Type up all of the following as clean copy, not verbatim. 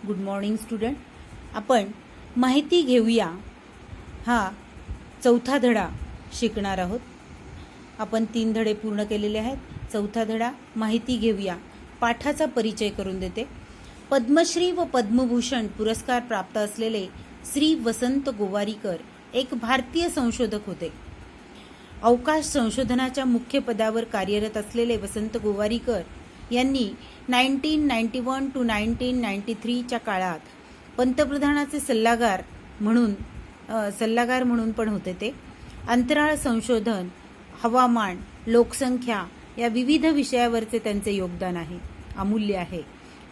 Good morning student. आपण माहिती घेऊया हा चौथा धडा शिकणार आहोत. आपण 3 धडे पूर्ण केलेले आहेत. चौथा धडा माहिती घेऊया पाठाचा परिचय करून देते. पद्मश्री व पद्मभूषण पुरस्कार प्राप्त असलेले श्री वसंत गोवारीकर एक भारतीय संशोधक होते. अवकाश संशोधनाच्या मुख्य पदावर कार्यरत असलेले वसंत गोवारीकर यांनी 1991 to 1993 च्या काळात पंतप्रधानाचे सल्लागार म्हणून पण होते. ते अंतराळ संशोधन, हवामान, लोकसंख्या या विविध विषयावरचे त्यांचे योगदान आहे, अमूल्य आहे.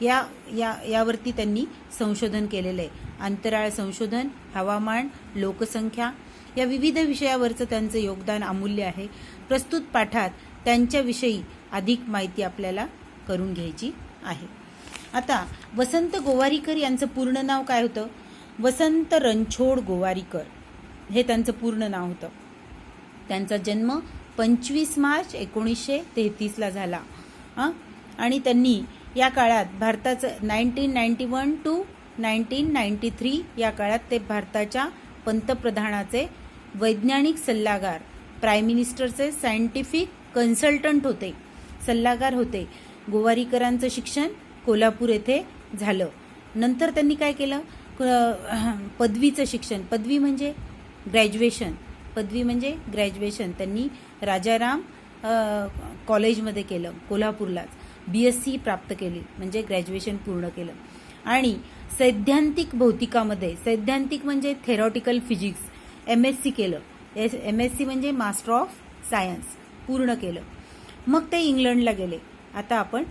यावरती त्यांनी संशोधन केलेले आहे. अंतराळ संशोधन, हवामान, लोकसंख्या या विविध विषयावरचं त्यांचं योगदान अमूल्य आहे. प्रस्तुत पाठात त्यांच्याविषयी अधिक माहिती आपल्याला करून घ्यायची आहे. आता वसंत गोवारीकर यांचं पूर्ण नाव काय होतं? वसंत रणछोड गोवारीकर हे त्यांचं पूर्ण नाव होतं. त्यांचा जन्म 25 मार्च 1933 झाला. आणि त्यांनी या काळात भारताचं 1991 to 1993 या काळात ते भारताच्या पंतप्रधानाचे वैज्ञानिक सल्लागार, प्राईम मिनिस्टरचे सायंटिफिक कन्सल्टंट होते, सल्लागार होते. गोवारीकरांचं शिक्षण कोल्हापूर येथे झालं. नंतर त्यांनी काय केलं? पदवीचं शिक्षण, पदवी म्हणजे ग्रॅज्युएशन त्यांनी राजाराम कॉलेजमध्ये केलं, कोल्हापूरलाच. BSc प्राप्त केली, म्हणजे ग्रॅज्युएशन पूर्ण केलं. आणि सैद्धांतिक भौतिकामध्ये, सैद्धांतिक म्हणजे थेरॉटिकल फिजिक्स, MSc केलं. MSc म्हणजे मास्टर ऑफ सायन्स पूर्ण केलं. मग ते इंग्लंडला गेले. आता आपण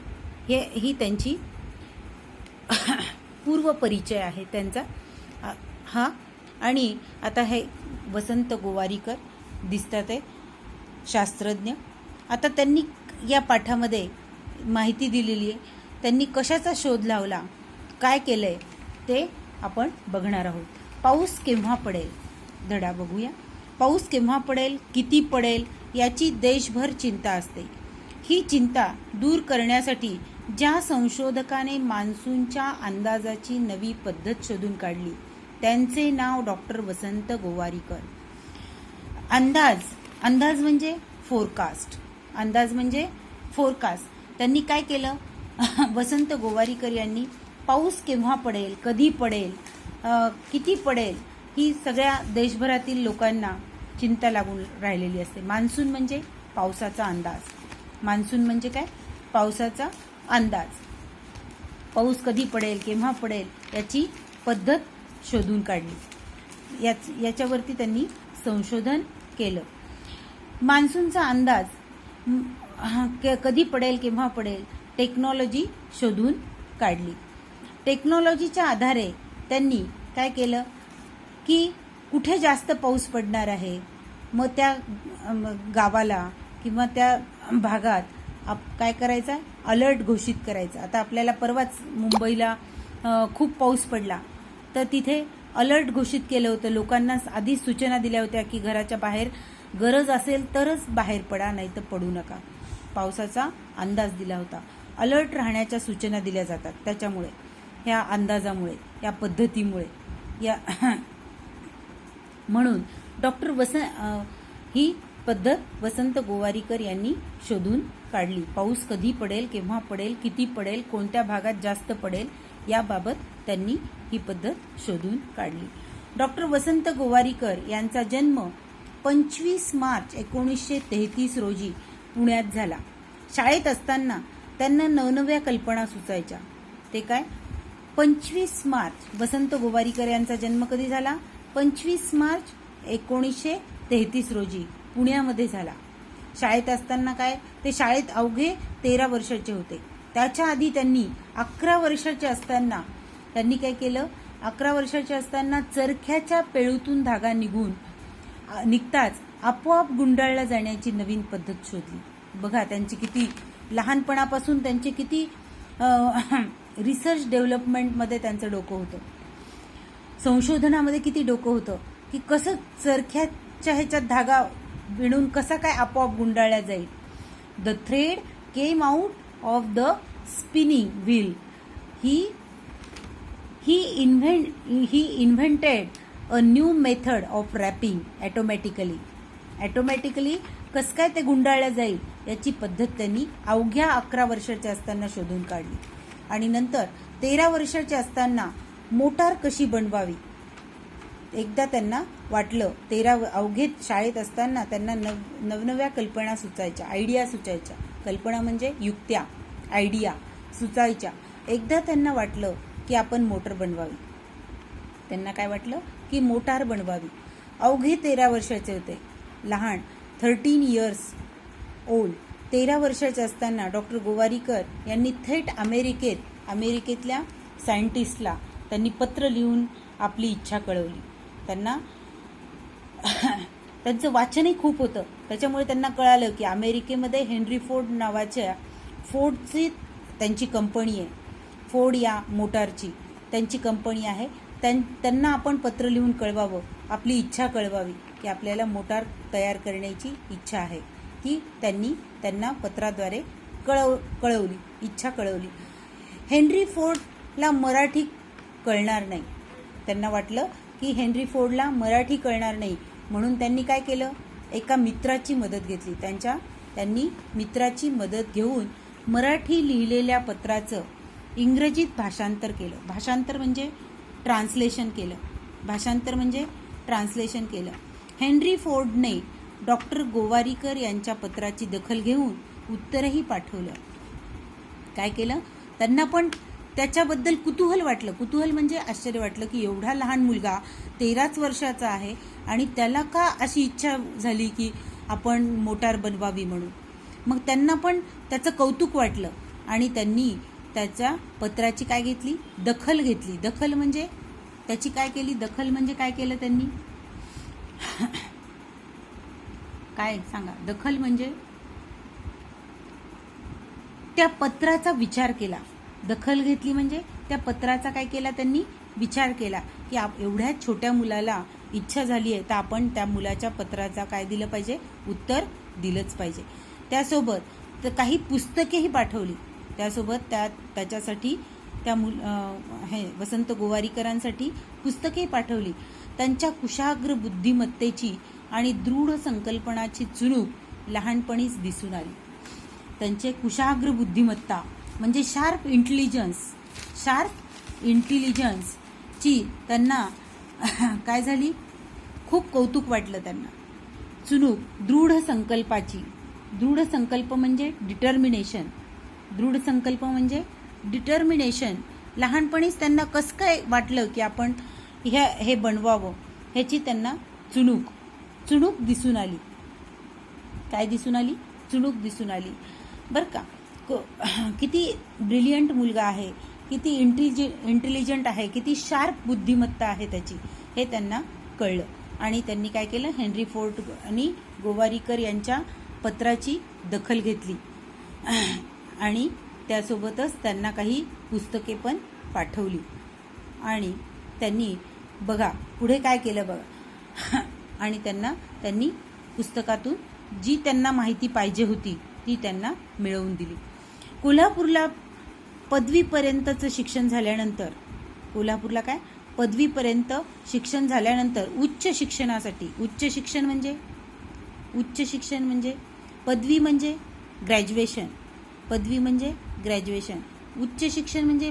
ही त्यांची पूर्व परिचय आहे त्यांचा हा. आणि आता हे वसंत गोवारीकर दिसतात आहे, शास्त्रज्ञ. आता त्यांनी या पाठामध्ये माहिती दिलेली आहे. त्यांनी कशाचा शोध लावला, काय केलंय ते आपण बघणार आहोत. पाऊस केव्हा पडेल धडा बघूया. पाऊस केव्हा पडेल, किती पडेल याची देशभर चिंता असते. ही चिंता दूर करण्यासाठी ज्या संशोधकाने मान्सूनच्या अंदाजाची नवी पद्धत शोधून काढली त्यांचे नाव डॉक्टर वसंत गोवारीकर. अंदाज म्हणजे फोरकास्ट. त्यांनी काय केलं? वसंत गोवारीकर यांनी पाऊस केव्हा पडेल, कधी पडेल, किती पडेल ही सगळ्या देशभरातील लोकांना चिंता लागून राहिलेली असते. मान्सून म्हणजे पावसाचा अंदाज. मान्सून म्हणजे काय? पावसाचा अंदाज. पाऊस कधी पडेल, केव्हा पडेल याची पद्धत शोधून काढली. याच्यावरती त्यांनी संशोधन केलं. मान्सूनचा अंदाज कधी पडेल, केव्हा पडेल, टेक्नॉलॉजी शोधून काढली. टेक्नॉलॉजीच्या आधारे त्यांनी काय केलं की कुठे जास्त पाऊस पडणार आहे, मग त्या गावाला किंवा त्या भागात काय करायचं, अलर्ट घोषित करायचा. आता आपल्याला परवाच मुंबईला खूप पाऊस पडला, तर तिथे अलर्ट घोषित केलं होतं. लोकांना आधीच सूचना दिल्या होत्या की घराच्या बाहेर गरज असेल तरच बाहेर पडा, नाही तर पडू नका. पावसाचा अंदाज दिला होता. अलर्ट राहण्याच्या सूचना दिल्या जातात. त्याच्यामुळे, ह्या अंदाजामुळे, या पद्धतीमुळे, म्हणून डॉक्टर ही पद्धत वसंत गोवारीकर यांनी शोधून काढली. पाऊस कधी पडेल, केव्हा पडेल, किती पडेल, कोणत्या भागात जास्त पडेल याबाबत त्यांनी ही पद्धत शोधून काढली. डॉक्टर वसंत गोवारीकर यांचा जन्म 25 मार्च 1933 रोजी पुण्यात झाला. शाळेत असताना त्यांना नवनव्या कल्पना सुचायच्या. ते काय? 25 मार्च वसंत गोवारीकर यांचा जन्म कधी झाला? 25 मार्च 1933 रोजी पुण्यामध्ये झाला. शाळेत असताना काय? ते शाळेत अवघे 13 वर्षाचे होते. त्याच्या आधी त्यांनी 11 वर्षाचे असताना त्यांनी काय केलं? 11 वर्षाचे असताना चरख्याच्या पेळूतून धागा निघताच आपोआप गुंडाळला जाण्याची नवीन पद्धत शोधली. बघा, त्यांची किती लहानपणापासून त्यांचे किती रिसर्च डेव्हलपमेंटमध्ये त्यांचं डोकं होतं, संशोधनामध्ये किती डोकं होतं की कसं चरख्याच्या ह्याच्यात धागा विणून कसा काय आपोआप गुंडाळला जाईल. The thread came out of the spinning wheel. He he invented a new method of wrapping automatically कसं काय ते गुंडाळलं जाईल याची पद्धत त्यांनी अवघ्या 11 वर्षाच्या असताना शोधून काढली. आणि नंतर 13 वर्षाचे असताना मोटार कशी बनवावी एकदा त्यांना वाटलं. अवघे शाळेत असताना त्यांना नवनव्या कल्पना सुचायच्या, आयडिया सुचायच्या. कल्पना म्हणजे युक्त्या, आयडिया सुचायच्या. एकदा त्यांना वाटलं की आपण मोटर बनवावी. त्यांना काय वाटलं की मोटार बनवावी. अवघे 13 वर्षाचे होते, लहान, 13 इयर्स ओल्ड. 13 वर्षाचे असताना डॉक्टर गोवारीकर यांनी थेट अमेरिकेतल्या सायंटिस्टला त्यांनी पत्र लिहून आपली इच्छा कळवली. त्यांना त्यांचं वाचनही खूप होतं, त्याच्यामुळे त्यांना कळालं की अमेरिकेमध्ये हेनरी फोर्ड नावाच्या फोर्डची त्यांची कंपनी आहे. फोर्ड या मोटारची त्यांची कंपनी आहे. त्यांना आपण पत्र लिहून कळवावं, आपली इच्छा कळवावी की आपल्याला मोटार तयार करण्याची इच्छा आहे. ती त्यांना पत्राद्वारे कळवली, इच्छा कळवली. हेनरी फोर्डला मराठी कळणार नाही. त्यांना वाटलं की हेनरी फोर्डला मराठी कळणार नाही, म्हणून त्यांनी काय केलं, एका मित्राची मदत घेतली. त्यांनी मित्राची मदत घेऊन मराठी लिहिलेल्या पत्राचं इंग्रजीत भाषांतर केलं. भाषांतर म्हणजे ट्रान्सलेशन केलं. हेनरी फोर्डने डॉक्टर गोवारीकर यांच्या पत्राची दखल घेऊन उत्तरही पाठवलं. काय केलं, त्यांना पण त्याच्याबद्दल कुतूहल वाटलं. कुतूहल म्हणजे आश्चर्य वाटलं की एवढा लहान मुलगा 13च वर्षाचा आहे आणि त्याला का अशी इच्छा झाली की आपण मोटार बनवावी म्हणून. मग त्यांना पण त्याचं कौतुक वाटलं आणि त्यांनी त्याच्या पत्राची काय घेतली, दखल घेतली. दखल म्हणजे त्याची काय केली, दखल म्हणजे काय केलं त्यांनी, काय सांगा. दखल म्हणजे त्या पत्राचा विचार केला. दखल घेतली म्हणजे त्या पत्राचा काय केला, त्यांनी विचार केला की एवढ्या छोट्या मुलाला इच्छा झाली आहे तर आपण त्या मुलाच्या पत्राचा काय दिलं पाहिजे, उत्तर दिलंच पाहिजे. त्यासोबत काही पुस्तकेही पाठवली. त्यासोबत त्याच्यासाठी त्या वसंत गोवारीकरांसाठी पुस्तके पाठवली. त्यांच्या कुशाग्र बुद्धिमत्तेची आणि दृढ संकल्पनाची चुणूक लहानपणीच दिसून आली. त्यांचे कुशाग्र बुद्धिमत्ता म्हणजे शार्प इंटेलिजन्सची त्यांना काय झाली, खूप कौतुक वाटलं त्यांना. चुणूक, दृढ संकल्प म्हणजे डिटर्मिनेशन. लहानपणीच त्यांना कसं काय वाटलं की आपण हे बनवावं, ह्याची त्यांना चुणूक दिसून आली. काय दिसून आली, चुणूक दिसून आली. बरं का, किती ब्रिलियंट मुलगा आहे, किती इंटेलिजंट आहे, किती शार्प बुद्धिमत्ता आहे त्याची, हे त्यांना कळलं. आणि त्यांनी काय केलं, हेनरी फोर्ड आणि गोवारीकर यांच्या पत्राची दखल घेतली आणि त्यासोबतच त्यांना काही पुस्तके पण पाठवली. आणि त्यांनी बघा पुढे काय केलं बघा. आणि त्यांनी पुस्तकातून जी त्यांना माहिती पाहिजे होती ती त्यांना मिळवून दिली. कोल्हापूरला पदवीपर्यंतचं शिक्षण झाल्यानंतर, कोल्हापूरला काय पदवीपर्यंत शिक्षण झाल्यानंतर उच्च शिक्षण म्हणजे पदवी म्हणजे ग्रॅज्युएशन, उच्च शिक्षण म्हणजे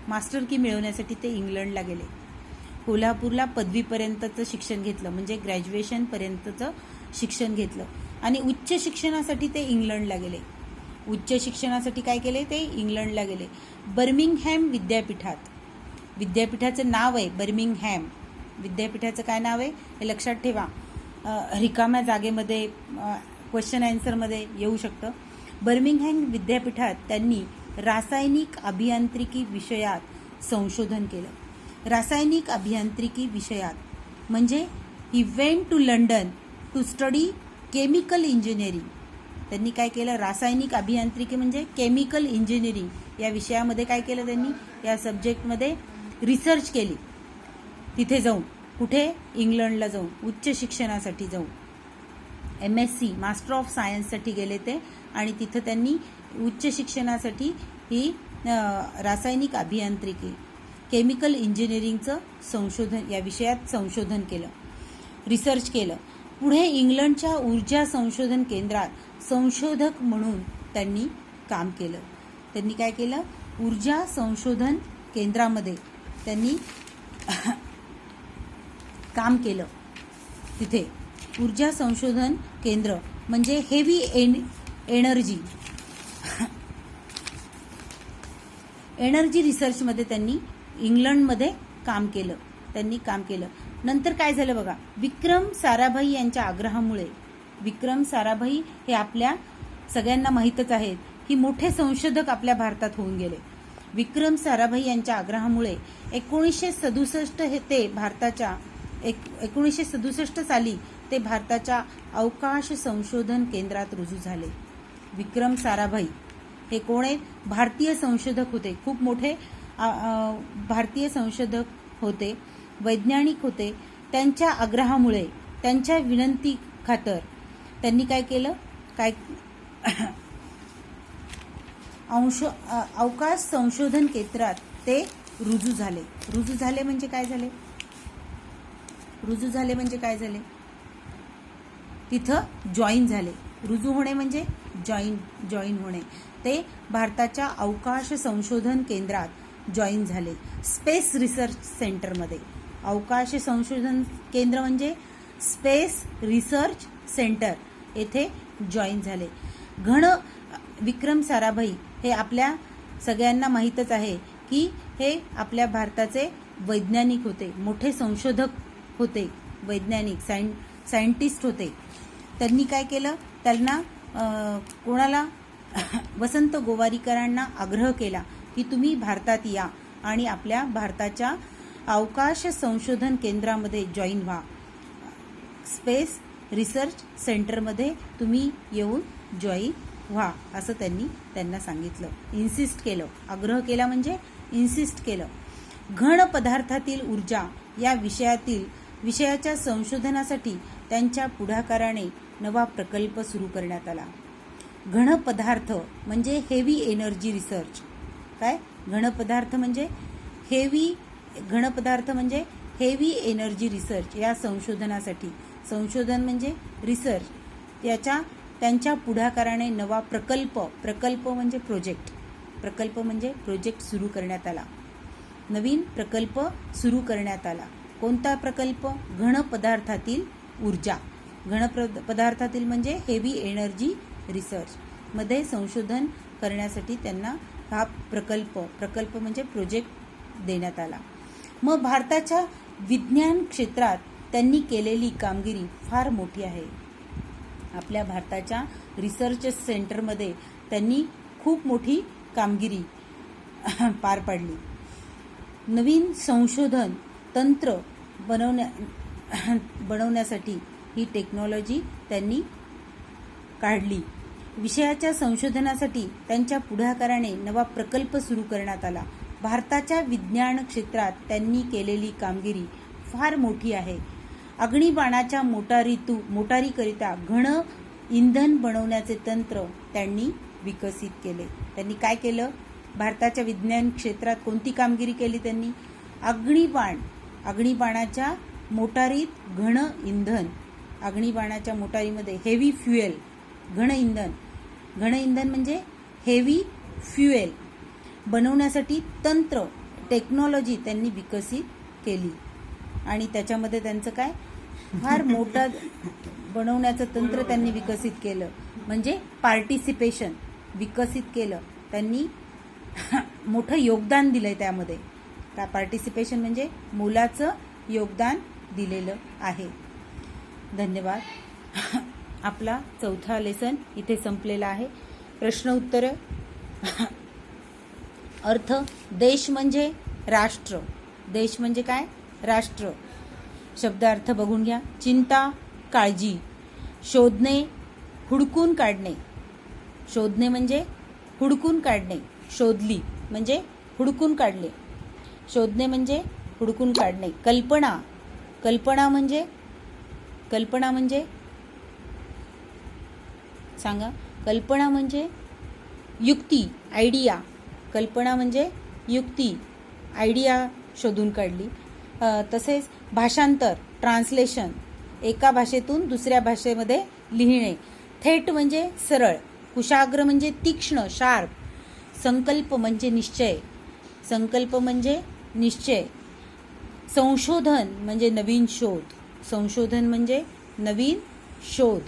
मास्टर की मिळवण्यासाठी ते इंग्लंडला गेले. कोल्हापूरला पदवीपर्यंतचं शिक्षण घेतलं म्हणजे ग्रॅज्युएशनपर्यंतचं शिक्षण घेतलं आणि उच्च शिक्षणासाठी ते इंग्लंडला गेले. उच्च शिक्षणासाठी काय केले, ते इंग्लंडला गेले. बर्मिंगहॅम विद्यापीठाचं नाव आहे बर्मिंगहॅम. विद्यापीठाचं काय नाव आहे हे लक्षात ठेवा, रिकाम्या जागेमध्ये क्वेश्चन आन्सरमध्ये येऊ शकतं. बर्मिंगहॅम विद्यापीठात त्यांनी रासायनिक अभियांत्रिकी विषयात संशोधन केलं. रासायनिक अभियांत्रिकी विषयात म्हणजे he went to London to study chemical engineering. त्यांनी काय केलं, रासायनिक अभियांत्रिकी म्हणजे केमिकल इंजिनिअरिंग या विषयामध्ये काय केलं, त्यांनी या सब्जेक्टमध्ये रिसर्च केली. तिथे जाऊन, कुठे, इंग्लंडला जाऊन, उच्च शिक्षणासाठी जाऊन MSc मास्टर ऑफ सायन्ससाठी गेले ते. आणि तिथं त्यांनी उच्च शिक्षणासाठी ही रासायनिक अभियांत्रिकी, केमिकल इंजिनिअरिंगचं संशोधन, या विषयात संशोधन केलं, रिसर्च केलं. पुढे इंग्लंडच्या ऊर्जा संशोधन केंद्रात संशोधक म्हणून त्यांनी काम केलं. त्यांनी काय केलं? ऊर्जा संशोधन केंद्रामध्ये त्यांनी काम केलं. तिथे ऊर्जा संशोधन केंद्र म्हणजे हेवी एनर्जी रिसर्चमध्ये त्यांनी इंग्लंडमध्ये काम केलं. नंतर काय झालं बघा, विक्रम साराभाई यांच्या आग्रहामुळे, विक्रम साराभाई हे आपल्या सगळ्यांना माहीतच आहेत की मोठे संशोधक आपल्या भारतात होऊन गेले. विक्रम साराभाई यांच्या आग्रहामुळे 1967 साली ते भारताच्या अवकाश संशोधन केंद्रात रुजू झाले. विक्रम साराभाई हे कोण आहेत? भारतीय संशोधक होते, खूप मोठे भारतीय संशोधक होते, वैज्ञानिक होते. त्यांच्या आग्रहामुळे, त्यांच्या विनंती खातर त्यांनी काय केलं? अवकाश संशोधन केंद्रात ते रुजू झाले. रुजू झाले म्हणजे काय झाले? तिथं जॉईन झाले. रुजू होणे म्हणजे जॉईन होणे. ते भारताच्या अवकाश संशोधन केंद्रात जॉईन झाले. स्पेस रिसर्च सेंटरमध्ये. अवकाश संशोधन केंद्र म्हणजे स्पेस रिसर्च सेंटर, येथे जॉईन झाले. विक्रम साराभाई हे आपल्या सगळ्यांना माहीतच आहे की हे आपल्या भारताचे वैज्ञानिक होते, मोठे संशोधक होते, वैज्ञानिक सायंटिस्ट होते. त्यांनी काय केलं? त्यांना कोणाला? वसंत गोवारीकरांना आग्रह केला की तुम्ही भारतात या आणि आपल्या भारताच्या अवकाश संशोधन केंद्रामध्ये जॉईन व्हा. स्पेस रिसर्च सेंटरमध्ये तुम्ही येऊन जॉईन व्हा, असं त्यांना सांगितलं. इन्सिस्ट केलं. आग्रह केला म्हणजे इन्सिस्ट केलं. घन पदार्थातील ऊर्जा या विषयाच्या संशोधनासाठी त्यांच्या पुढाकाराने नवा प्रकल्प सुरू करण्यात आला. घन पदार्थ म्हणजे हेवी एनर्जी रिसर्च. काय? घन पदार्थ म्हणजे हेवी एनर्जी रिसर्च या संशोधनासाठी, संशोधन म्हणजे रिसर्च, त्यांच्या पुढाकाराने नवा प्रकल्प म्हणजे प्रोजेक्ट सुरू करण्यात आला. नवीन प्रकल्प सुरू करण्यात आला. कोणता प्रकल्प? घन पदार्थातील ऊर्जा. घन पदार्थातील म्हणजे हेवी एनर्जी रिसर्च मध्ये संशोधन करण्यासाठी त्यांना हा प्रकल्प म्हणजे प्रोजेक्ट देण्यात आला. मग भारताच्या विज्ञान क्षेत्रात त्यांनी केलेली कामगिरी फार मोठी आहे. आपल्या भारताच्या रिसर्च सेंटरमध्ये त्यांनी खूप मोठी कामगिरी पार पाडली. नवीन संशोधन तंत्र बनवण्यासाठी ही टेक्नॉलॉजी त्यांनी काढली. विषयाच्या संशोधनासाठी त्यांच्या पुढाकाराने नवा प्रकल्प सुरू करण्यात आला. भारताच्या विज्ञान क्षेत्रात त्यांनी केलेली कामगिरी फार मोठी आहे. अग्निबाणाच्या मोटारीकरिता घन इंधन बनवण्याचे तंत्र त्यांनी विकसित केले. त्यांनी काय केलं? भारताच्या विज्ञान क्षेत्रात कोणती कामगिरी केली त्यांनी? अग्निबाणाच्या मोटारीत घन इंधन, अग्निबाणाच्या मोटारीमध्ये हेवी फ्युएल, घन इंधन म्हणजे हेवी फ्युएल बनवण्यासाठी टेक्नॉलॉजी त्यांनी विकसित केली. आणि त्याच्यामध्ये त्यांचं काय? फार मोठं बनवण्याचं तंत्र त्यांनी विकसित केलं, म्हणजे पार्टिसिपेशन विकसित केलं. त्यांनी मोठं योगदान दिलंय त्यामध्ये. काय? पार्टिसिपेशन म्हणजे मोलाचं योगदान दिलेलं आहे. धन्यवाद. आपला चौथा लेसन इथे संपलेला आहे. प्रश्न उत्तर. अर्थ. देश म्हणजे राष्ट्र. देश म्हणजे काय? राष्ट्र. शब्द अर्थ बघून घ्या. चिंता, काळजी. शोधणे, हुडकून काढणे. शोधणे म्हणजे हुडकून काढणे. शोधली म्हणजे हुडकून काढले. शोधणे म्हणजे हुडकून काढणे. कल्पना म्हणजे सांगा. कल्पना म्हणजे युक्ती, आयडिया. कल्पना म्हणजे युक्ती, आयडिया शोधून काढली. तसेच भाषांतर, ट्रान्सलेशन, एका भाषेतून दुसऱ्या भाषेमध्ये लिहिणे. थेट म्हणजे सरळ, कुशाग्र म्हणजे तीक्ष्ण, शार्प. संकल्प म्हणजे निश्चय, संकल्प म्हणजे निश्चय. संशोधन म्हणजे नवीन शोध, संशोधन म्हणजे नवीन शोध.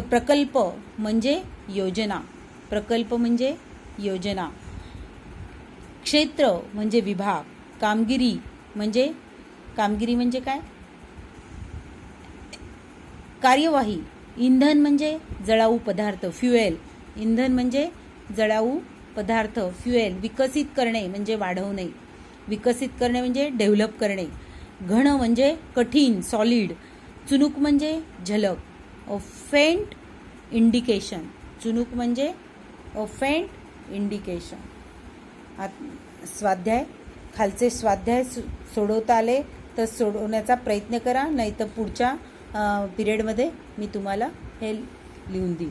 प्रकल्प म्हणजे योजना, प्रकल्प म्हणजे योजना. क्षेत्र म्हणजे विभाग. कामगिरी म्हणजे काय? कार्यवाही. इंधन म्हणजे जळाऊ पदार्थ, फ्युएल. इंधन म्हणजे जळाऊ पदार्थ, फ्युएल. विकसित करणे म्हणजे वाढवणे, विकसित करणे म्हणजे डेव्हलप करणे. घन म्हणजे कठीण, सॉलिड. चुणूक म्हणजे झलक, अ फेंट इंडिकेशन. चुणूक म्हणजे अ फेंट इंडिकेशन. स्वाध्याय, खालचे स्वाध्याय सोडवता आले तर सोडवण्याचा प्रयत्न करा, नाही तर पुढच्या पिरियडमध्ये मी तुम्हाला हे लिहून देईन.